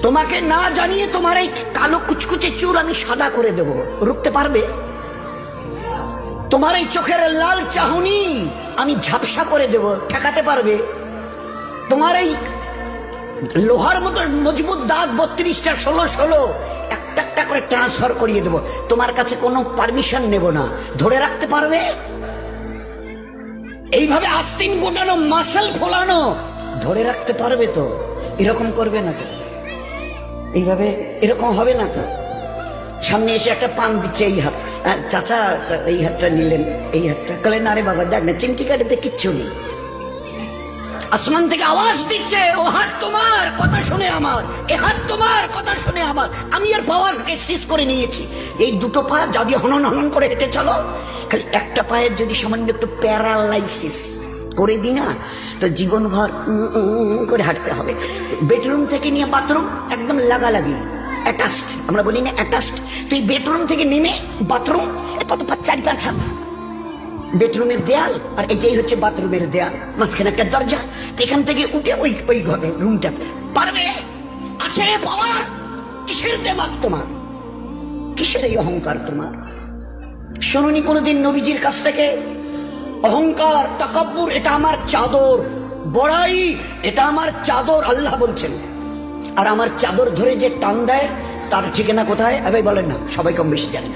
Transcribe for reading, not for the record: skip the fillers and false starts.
তোমাকে না জানিয়ে তোমার এই কালো কুচকুচে চুল আমি সাদা করে দেব, রুখতে পারবে? তোমার এই চোখের লাল চাহনি আমি ঝাপসা করে দেব, ঠেকাতে পারবে? তোমার এই লোহার মতো মজবুত দাঁত 32টা 16 একটা একটা করে ট্রান্সফার করিয়ে দেব, তোমার কাছে কোনো পারমিশন নেব না, ধরে রাখতে পারবে? এইভাবে আস্তিন গোটানো মাসল ফোলানো ধরে রাখতে পারবে তো? এরকম করবে না তো? এইভাবে এরকম হবে না তো? সামনে এসে একটা পান দিচ্ছে, এই হাত, চাচা এই হাতটা নিলেন, এই হাতটা কলেন, আরে বাবা দেখ না চিমটি কাটিতে কিচ্ছু নেই। আসমান থেকে আওয়াজ দিচ্ছে, ও হাত তোমার কথা শুনে আমার, এ হাত তোমার কথা শুনে আমার। আমি আর পাওয়ারকে শেষ করে নিয়েছি। এই দুটো পা যদি হনন হনন করে হেঁটে চলো, খালি একটা পায়ের যদি সামান্য একটু প্যারালাইসিস করে দিই না, তো জীবনভর করে হাঁটতে হবে। বেডরুম থেকে নিয়ে বাথরুম একদম লাগালাগি, অ্যাটাচড, আমরা বলি না অ্যাটাচড। তুই বেডরুম থেকে নেমে বাথরুম কত 4-5 হাত, বেডরুমের দেয়াল আর এটাই হচ্ছে বাথরুমের দেয়াল, মাঝখানে একটা দরজা। এখান থেকে উঠে ওই ওই ঘরের রুমটা পারবে? আছে পাওয়ার? কিসের দেমাগ তোমার? কিসের এই অহংকার তোমার? শোনোনি কোনোদিন নবীজির কাছ থেকে? অহংকার, তাকাব্বুর এটা আমার চাদর, বড়াই এটা আমার চাদর, আল্লাহ বলছেন। আর আমার চাদর ধরে যে টান দেয় তার ঠিকানা কোথায়? এবার বলেন না, সবাই কম বেশি জানেন।